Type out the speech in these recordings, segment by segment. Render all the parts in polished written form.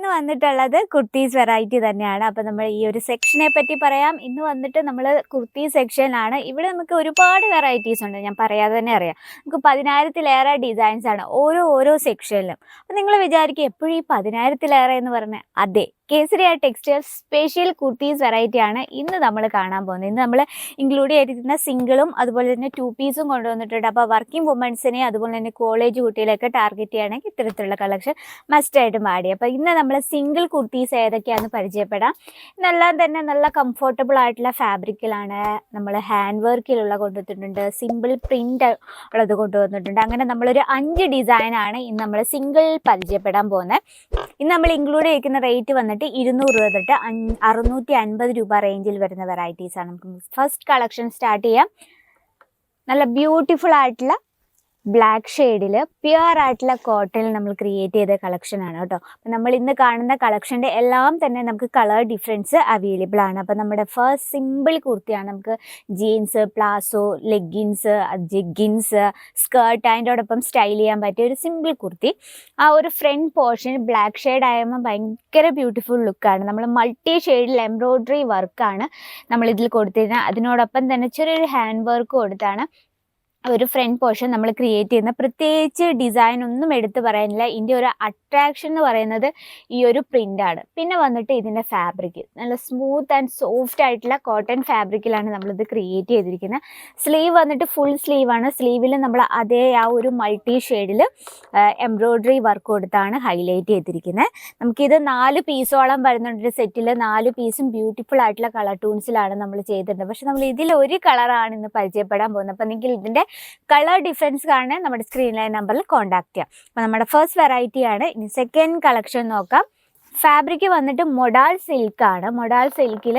ഇന്ന് വന്നിട്ടുള്ളത് കുർത്തീസ് വെറൈറ്റി തന്നെയാണ്. അപ്പോൾ നമ്മൾ ഈ ഒരു സെക്ഷനെ പറ്റി പറയാം. ഇന്ന് വന്നിട്ട് നമ്മൾ കുർത്തി സെക്ഷനാണ്. ഇവിടെ നമുക്ക് ഒരുപാട് വെറൈറ്റീസ് ഉണ്ട്, ഞാൻ പറയാതെ തന്നെ അറിയാം. നമുക്ക് 10,000-ലേറെ ഡിസൈൻസ് ആണ് ഓരോ സെക്ഷനിലും. അപ്പോൾ നിങ്ങൾ വിചാരിക്കും എപ്പോഴും ഈ 10,000-ലേറെ എന്ന് പറഞ്ഞാൽ അതെ, Kesariya textile special kurtis variety ആണ് ഇന്ന് നമ്മൾ കാണാൻ പോകുന്നത്. ഇന്ന് നമ്മൾ ഇൻക്ലൂഡ് ചെയ്തിരിക്കുന്ന സിംഗിളും അതുപോലെ തന്നെ 2 പീസും കൊണ്ടുവന്നിട്ടുണ്ട്. അപ്പോൾ വർക്കിംഗ് വുമൻസിനെ അതുപോലെ തന്നെ കോളേജ് കുട്ടികളെയൊക്കെ ടാർഗറ്റ് ചെയ്യുകയാണെങ്കിൽ ഇത്തരത്തിലുള്ള കളക്ഷൻ മസ്റ്റായിട്ടും ആഡ് ചെയ്യും. അപ്പോൾ ഇന്ന് നമ്മൾ സിംഗിൾ കുർത്തീസ് ഏതൊക്കെയാണെന്ന് പരിചയപ്പെടാം. ഇന്നെല്ലാം തന്നെ നല്ല കംഫർട്ടബിൾ ആയിട്ടുള്ള ഫാബ്രിക്കിലാണ്. നമ്മൾ ഹാൻഡ് വർക്കിലുള്ള കൊണ്ടുവന്നിട്ടുണ്ട്, സിമ്പിൾ പ്രിൻ്റ് ഉള്ളത് കൊണ്ടുവന്നിട്ടുണ്ട്. അങ്ങനെ നമ്മളൊരു 5 ഡിസൈനാണ് ഇന്ന് നമ്മൾ സിംഗിൾ പരിചയപ്പെടാൻ പോകുന്നത്. ഇന്ന് നമ്മൾ ഇൻക്ലൂഡ് ചെയ്തിരിക്കുന്ന റേറ്റ് വന്നിട്ട് 200 രൂപ തൊട്ട് 650 രൂപ റേഞ്ചിൽ വരുന്ന വെറൈറ്റീസ് ആണ്. നമുക്ക് ഫസ്റ്റ് കളക്ഷൻ സ്റ്റാർട്ട് ചെയ്യാം. നല്ല ബ്യൂട്ടിഫുൾ ആയിട്ടുള്ള ബ്ലാക്ക് ഷെയ്ഡിൽ പ്യുവർ ആയിട്ടുള്ള കോട്ടണിൽ നമ്മൾ ക്രിയേറ്റ് ചെയ്ത കളക്ഷനാണ് കേട്ടോ. അപ്പം നമ്മൾ ഇന്ന് കാണുന്ന കളക്ഷൻ്റെ എല്ലാം തന്നെ നമുക്ക് കളർ ഡിഫറൻസ് അവൈലബിൾ ആണ്. അപ്പം നമ്മുടെ ഫസ്റ്റ് സിമ്പിൾ കുർത്തിയാണ്. നമുക്ക് jeans, palazzo, leggings, jeggings, skirt അതിൻ്റെയോടൊപ്പം സ്റ്റൈൽ ചെയ്യാൻ പറ്റിയ ഒരു സിമ്പിൾ കുർത്തി. ആ ഒരു ഫ്രണ്ട് പോർഷൻ ബ്ലാക്ക് ഷെയ്ഡ് ആകുമ്പോൾ ഭയങ്കര ബ്യൂട്ടിഫുൾ ലുക്കാണ്. നമ്മൾ മൾട്ടി ഷെയ്ഡിൽ എംബ്രോയ്ഡറി വർക്കാണ് നമ്മളിതിൽ കൊടുത്തിരുന്നത്. അതിനോടൊപ്പം തന്നെ ചെറിയൊരു ഹാൻഡ് വർക്ക് കൊടുത്താണ് ഒരു ഫ്രണ്ട് പോർഷൻ നമ്മൾ ക്രിയേറ്റ് ചെയ്യുന്ന. പ്രത്യേകിച്ച് ഡിസൈൻ ഒന്നും എടുത്തു പറയാനില്ല. ഇതിൻ്റെ ഒരു അട്രാക്ഷൻ എന്ന് പറയുന്നത് ഈ ഒരു പ്രിൻ്റാണ്. പിന്നെ വന്നിട്ട് ഇതിൻ്റെ ഫാബ്രിക് നല്ല സ്മൂത്ത് ആൻഡ് സോഫ്റ്റ് ആയിട്ടുള്ള കോട്ടൺ ഫാബ്രിക്കിലാണ് നമ്മളിത് ക്രിയേറ്റ് ചെയ്തിരിക്കുന്നത്. സ്ലീവ് വന്നിട്ട് ഫുൾ സ്ലീവാണ്. സ്ലീവിൽ നമ്മൾ അതേ ആ ഒരു മൾട്ടി ഷെയ്ഡിൽ എംബ്രോയ്ഡറി വർക്ക് കൊടുത്താണ് ഹൈലൈറ്റ് ചെയ്തിരിക്കുന്നത്. നമുക്കിത് 4 പീസോളം വരുന്നുണ്ട്. സെറ്റിൽ 4 പീസും ബ്യൂട്ടിഫുൾ ആയിട്ടുള്ള കളർ ടൂൺസിലാണ് നമ്മൾ ചെയ്തിട്ടുണ്ട്. പക്ഷെ നമ്മൾ ഇതിൽ ഒരു കളറാണ് ഇന്ന് പരിചയപ്പെടാൻ പോകുന്നത്. അപ്പം നിങ്ങൾ ഇതിൻ്റെ കളർ ഡിഫറൻസ് കാണാൻ നമ്മുടെ സ്ക്രീനിലെ നമ്പറിൽ കോൺടാക്ട് ചെയ്യാം. അപ്പോൾ നമ്മുടെ ഫസ്റ്റ് വെറൈറ്റി ആണ്. ഇനി സെക്കൻഡ് കളക്ഷൻ നോക്കാം. ഫാബ്രിക് വന്നിട്ട് മൊഡാൾ സിൽക്കാണ്. മൊഡാൾ സിൽക്കിൽ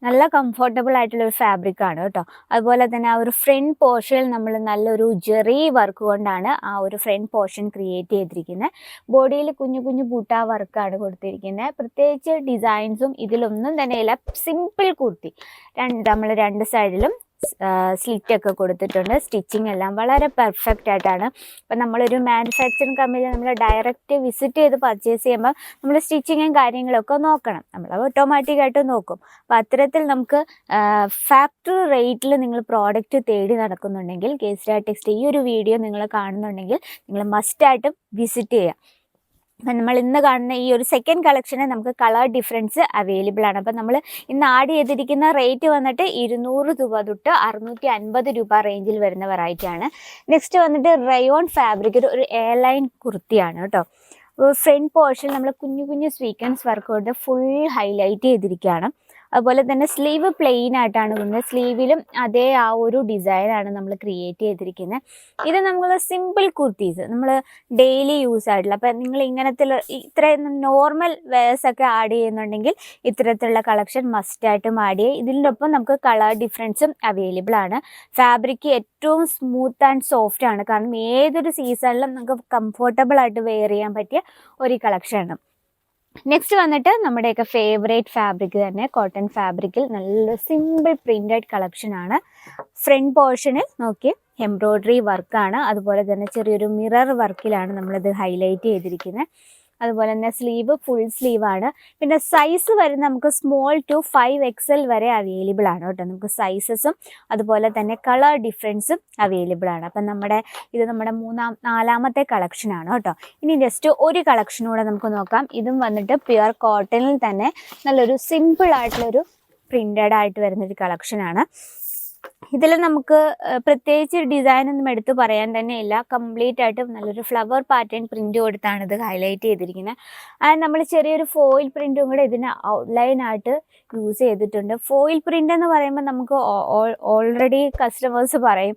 നല്ല കംഫർട്ടബിൾ ആയിട്ടുള്ളൊരു ഫാബ്രിക് ആണ് കേട്ടോ. അതുപോലെ തന്നെ ആ ഒരു ഫ്രണ്ട് പോർഷനിൽ നമ്മൾ നല്ലൊരു ജെറി വർക്ക് കൊണ്ടാണ് ആ ഒരു ഫ്രണ്ട് പോർഷൻ ക്രിയേറ്റ് ചെയ്തിരിക്കുന്നത്. ബോഡിയിൽ കുഞ്ഞു കുഞ്ഞു ബൂട്ട വർക്കാണ് കൊടുത്തിരിക്കുന്നത്. പ്രത്യേകിച്ച് ഡിസൈൻസും ഇതിലൊന്നും തന്നെ ഇല്ല. സിമ്പിൾ കുർത്തി. നമ്മൾ 2 സൈഡിലും സ്ലിറ്റൊക്കെ കൊടുത്തിട്ടുണ്ട്. സ്റ്റിച്ചിങ് എല്ലാം വളരെ പെർഫെക്റ്റ് ആയിട്ടാണ്. അപ്പം നമ്മളൊരു മാനുഫാക്ചറിങ് കമ്പനി നമ്മൾ ഡയറക്റ്റ് വിസിറ്റ് ചെയ്ത് പർച്ചേസ് ചെയ്യുമ്പോൾ നമ്മൾ സ്റ്റിച്ചിങ്ങും കാര്യങ്ങളൊക്കെ നോക്കണം. നമ്മൾ ഓട്ടോമാറ്റിക്കായിട്ട് നോക്കും. അപ്പോൾ അത്തരത്തിൽ നമുക്ക് ഫാക്ടറി റേറ്റിൽ നിങ്ങൾ പ്രോഡക്റ്റ് തേടി നടക്കുന്നുണ്ടെങ്കിൽ കേസരിയ ടെക്സ്റ്റൈൽ ഈ ഒരു വീഡിയോ നിങ്ങൾ കാണുന്നുണ്ടെങ്കിൽ നിങ്ങൾ മസ്റ്റായിട്ടും വിസിറ്റ് ചെയ്യുക. അപ്പം നമ്മൾ ഇന്ന് കാണുന്ന ഈ ഒരു സെക്കൻഡ് കളക്ഷന് നമുക്ക് കളർ ഡിഫറൻസ് അവൈലബിൾ ആണ്. അപ്പം നമ്മൾ ഇന്ന് ആഡ് ചെയ്തിരിക്കുന്ന റേറ്റ് വന്നിട്ട് 200 രൂപ തൊട്ട് 650 രൂപ റേഞ്ചിൽ വരുന്ന വെറൈറ്റി ആണ്. നെക്സ്റ്റ് വന്നിട്ട് റയോൺ ഫാബ്രിക് ഒരു എയർലൈൻ കുർത്തിയാണ് കേട്ടോ. ഫ്രണ്ട് പോർഷൻ നമ്മൾ കുഞ്ഞു കുഞ്ഞു സ്വീക്വൻസ് വർക്ക് കൊടുത്ത് ഫുൾ ഹൈലൈറ്റ് ചെയ്തിരിക്കുകയാണ്. അതുപോലെ തന്നെ സ്ലീവ് പ്ലെയിൻ ആയിട്ടാണ് വരുന്നത്. സ്ലീവിലും അതേ ആ ഒരു ഡിസൈനാണ് നമ്മൾ ക്രിയേറ്റ് ചെയ്തിരിക്കുന്നത്. ഇത് നമ്മൾ സിമ്പിൾ കുർത്തീസ് നമ്മൾ ഡെയിലി യൂസ് ആയിട്ടുള്ള, അപ്പം നിങ്ങൾ ഇങ്ങനത്തെ ഇത്രയും നോർമൽ വെയേഴ്സൊക്കെ ആഡ് ചെയ്യുന്നുണ്ടെങ്കിൽ ഇത്തരത്തിലുള്ള കളക്ഷൻ മസ്റ്റായിട്ടും ആഡ് ചെയ്യുക. ഇതിൻ്റെ ഒപ്പം നമുക്ക് കളർ ഡിഫറൻസും അവൈലബിൾ ആണ്. ഫാബ്രിക് ഏറ്റവും സ്മൂത്ത് ആൻഡ് സോഫ്റ്റ് ആണ്. കാരണം ഏതൊരു സീസണിലും നമുക്ക് കംഫർട്ടബിൾ ആയിട്ട് വെയർ ചെയ്യാൻ പറ്റിയ ഒരു കളക്ഷനാണ്. നെക്സ്റ്റ് വന്നിട്ട് നമ്മുടെയൊക്കെ ഫേവറേറ്റ് ഫാബ്രിക് തന്നെ കോട്ടൺ ഫാബ്രിക്കിൽ നല്ല സിമ്പിൾ പ്രിന്റഡ് കളക്ഷനാണ്. ഫ്രണ്ട് പോർഷനിൽ നോക്കി എംബ്രോയ്ഡറി വർക്കാണ്. അതുപോലെ തന്നെ ചെറിയൊരു മിറർ വർക്കിലാണ് നമ്മളിത് ഹൈലൈറ്റ് ചെയ്തിരിക്കുന്നത്. അതുപോലെ തന്നെ സ്ലീവ് ഫുൾ സ്ലീവാണ്. പിന്നെ സൈസ് വരെ നമുക്ക് സ്മോൾ ടു 5XL വരെ അവൈലബിൾ ആണ് കേട്ടോ. നമുക്ക് സൈസസും അതുപോലെ തന്നെ കളർ ഡിഫറൻസും അവൈലബിൾ ആണ്. അപ്പം നമ്മുടെ 4ാമത്തെ കളക്ഷനാണ് കേട്ടോ. ഇനി ജസ്റ്റ് ഒരു കളക്ഷനൂടെ നമുക്ക് നോക്കാം. ഇതും വന്നിട്ട് പ്യുവർ കോട്ടണിൽ തന്നെ നല്ലൊരു സിമ്പിൾ ആയിട്ടുള്ളൊരു പ്രിൻ്റഡ് ആയിട്ട് വരുന്നൊരു കളക്ഷനാണ്. ഇതിൽ നമുക്ക് പ്രത്യേകിച്ച് ഡിസൈൻ ഒന്നും എടുത്ത് പറയാൻ തന്നെ ഇല്ല. കംപ്ലീറ്റ് ആയിട്ട് നല്ലൊരു ഫ്ലവർ പാറ്റേൺ പ്രിൻ്റ് കൊടുത്താണ് ഇത് ഹൈലൈറ്റ് ചെയ്തിരിക്കുന്നത്. ആൻഡ് നമ്മൾ ചെറിയൊരു ഫോയിൽ പ്രിൻറ്റും കൂടെ ഇതിന് ഔട്ട്ലൈനായിട്ട് യൂസ് ചെയ്തിട്ടുണ്ട്. ഫോയിൽ പ്രിൻ്റ് എന്ന് പറയുമ്പോൾ നമുക്ക് ഓൾറെഡി കസ്റ്റമേഴ്സ് പറയും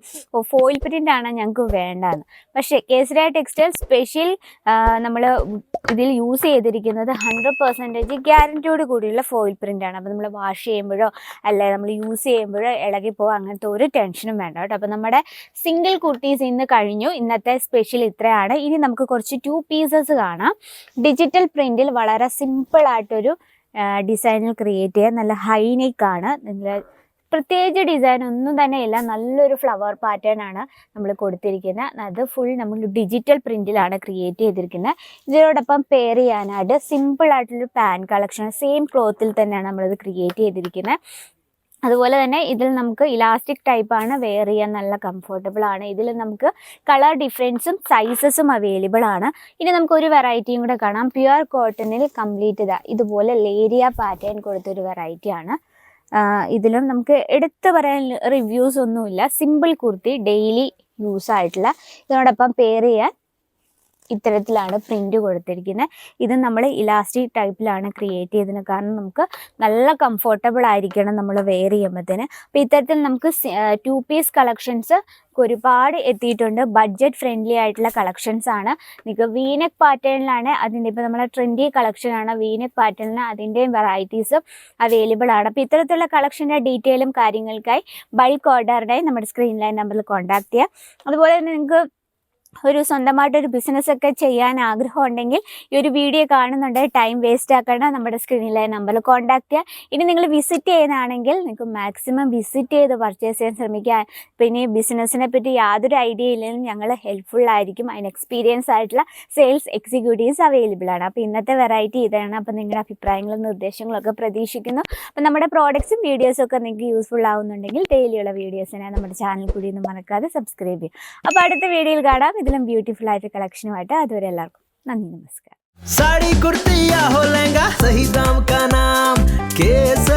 ഫോയിൽ പ്രിൻ്റാണ് ഞങ്ങൾക്ക് വേണ്ടതെന്ന്. പക്ഷേ കേസരിയ ടെക്സ്റ്റൈൽ സ്പെഷ്യൽ നമ്മൾ ഇതിൽ യൂസ് ചെയ്തിരിക്കുന്നത് 100% ഗ്യാരൻറ്റിയോട് കൂടിയുള്ള ഫോയിൽ പ്രിൻ്റാണ്. അപ്പോൾ നമ്മൾ വാഷ് ചെയ്യുമ്പോഴോ അല്ലെ നമ്മൾ യൂസ് ചെയ്യുമ്പോഴോ ഇളകിപ്പോകും അങ്ങനത്തെ ഒരു ടെൻഷനും വേണ്ട കേട്ടോ. അപ്പോൾ നമ്മുടെ സിംഗിൾ കുർത്തീസ് ഇന്ന് കഴിഞ്ഞു. ഇന്നത്തെ സ്പെഷ്യൽ ഇത്രയാണ്. ഇനി നമുക്ക് കുറച്ച് 2 പീസസ് കാണാം. ഡിജിറ്റൽ പ്രിൻറ്റിൽ വളരെ സിമ്പിളായിട്ടൊരു ഡിസൈനിൽ ക്രിയേറ്റ് ചെയ്യാൻ നല്ല ഹൈ നെക്കാണ്. പ്രത്യേകിച്ച് ഡിസൈൻ ഒന്നും തന്നെ ഇല്ല, നല്ലൊരു ഫ്ലവർ പാറ്റേൺ ആണ് നമ്മൾ കൊടുത്തിരിക്കുന്നത്. അത് ഫുൾ നമ്മൾ ഡിജിറ്റൽ പ്രിന്റിലാണ് ക്രിയേറ്റ് ചെയ്തിരിക്കുന്നത്. ഇതിനോടൊപ്പം പെയർ ചെയ്യാനായിട്ട് സിമ്പിൾ ആയിട്ടുള്ളൊരു പാൻറ് കളക്ഷൻ സെയിം ക്ലോത്തിൽ തന്നെയാണ് നമ്മളിത് ക്രിയേറ്റ് ചെയ്തിരിക്കുന്നത്. അതുപോലെ തന്നെ ഇതിൽ നമുക്ക് ഇലാസ്റ്റിക് ടൈപ്പാണ്, വെയർ ചെയ്യാൻ നല്ല കംഫർട്ടബിൾ ആണ്. ഇതിൽ നമുക്ക് കളർ ഡിഫറൻസും സൈസസും അവൈലബിൾ ആണ്. ഇനി നമുക്ക് ഒരു വെറൈറ്റിയും കൂടെ കാണാം. പ്യുവർ കോട്ടണിൽ കംപ്ലീറ്റ് ഇതുപോലെ ലേരിയ പാറ്റേൺ കൊടുത്തൊരു വെറൈറ്റിയാണ്. ഇതിലും നമുക്ക് എടുത്തു പറയാൻ റിവ്യൂസ് ഒന്നുമില്ല. സിമ്പിൾ കുർത്തി, ഡെയിലി യൂസ് ആയിട്ടുള്ള. ഇതിനോടൊപ്പം പെയർ ചെയ്യാൻ ഇത്തരത്തിലാണ് പ്രിന്റ് കൊടുത്തിരിക്കുന്നത്. ഇത് നമ്മൾ ഇലാസ്റ്റിക് ടൈപ്പിലാണ് ക്രിയേറ്റ് ചെയ്തത്, കാരണം നമുക്ക് നല്ല കംഫർട്ടബിൾ ആയിരിക്കണം നമ്മൾ വെയർ ചെയ്യുമ്പോഴത്തേന്. അപ്പോൾ ഇത്തരത്തിൽ നമുക്ക് 2 പീസ് കളക്ഷൻസ് ഒരുപാട് എത്തിയിട്ടുണ്ട്. ബഡ്ജറ്റ് ഫ്രണ്ട്ലി ആയിട്ടുള്ള കളക്ഷൻസ് ആണ്. നിങ്ങൾക്ക് വീനെക്ക് പാറ്റേണിലാണ് അതിൻ്റെ, ഇപ്പോൾ നമ്മളെ ട്രെൻഡി കളക്ഷനാണ് വീനെക്ക് പാറ്റേണിന്, അതിൻ്റെയും വെറൈറ്റീസും അവൈലബിൾ ആണ്. അപ്പോൾ ഇത്തരത്തിലുള്ള കളക്ഷൻ്റെ ഡീറ്റെയിലും കാര്യങ്ങൾക്കായി ബൾക്ക് ഓർഡറിനായി നമ്മുടെ സ്ക്രീൻ ലൈൻ നമ്പറിൽ കോൺടാക്ട് ചെയ്യുക. അതുപോലെ തന്നെ നിങ്ങൾക്ക് ഒരു സ്വന്തമായിട്ടൊരു ബിസിനസ്സൊക്കെ ചെയ്യാൻ ആഗ്രഹം ഉണ്ടെങ്കിൽ ഈ ഒരു വീഡിയോ കാണുന്നുണ്ടെങ്കിൽ ടൈം വേസ്റ്റ് ആക്കണം, നമ്മുടെ സ്ക്രീനിലെ നമ്പറിൽ കോൺടാക്ട് ചെയ്യുക. ഇനി നിങ്ങൾ വിസിറ്റ് ചെയ്യുന്നതാണെങ്കിൽ നിങ്ങൾക്ക് മാക്സിമം വിസിറ്റ് ചെയ്ത് പർച്ചേസ് ചെയ്യാൻ ശ്രമിക്കുക. പിന്നെ ഈ ബിസിനസ്സിനെ പറ്റി യാതൊരു ഐഡിയ ഇല്ലെങ്കിലും ഞങ്ങൾ ഹെൽപ്ഫുൾ ആയിരിക്കും. അതിന് എക്സ്പീരിയൻസ് ആയിട്ടുള്ള സെയിൽസ് എക്സിക്യൂട്ടീവ്സ് അവൈലബിൾ ആണ്. അപ്പോൾ ഇന്നത്തെ വെറൈറ്റി ഇതാണ്. അപ്പോൾ നിങ്ങളുടെ അഭിപ്രായങ്ങളും നിർദ്ദേശങ്ങളൊക്കെ പ്രതീക്ഷിക്കുന്നു. അപ്പോൾ നമ്മുടെ പ്രോഡക്ട്സും വീഡിയോസും ഒക്കെ നിങ്ങൾക്ക് യൂസ്ഫുൾ ആവുന്നുണ്ടെങ്കിൽ ഡെയിലിയുള്ള വീഡിയോസിനെ നമ്മുടെ ചാനൽ കൂടി ഒന്നും മറക്കാതെ സബ്സ്ക്രൈബ് ചെയ്യും. അപ്പോൾ അടുത്ത വീഡിയോയിൽ കാണാം ഇതിലും ബ്യൂട്ടിഫുൾ ആയിട്ട് കളക്ഷനുമായിട്ട്. അതുവരെ എല്ലാവർക്കും നന്ദി, നമസ്കാരം. साड़ी कुर्ती या हो लहंगा, सही दाम का नाम केसर।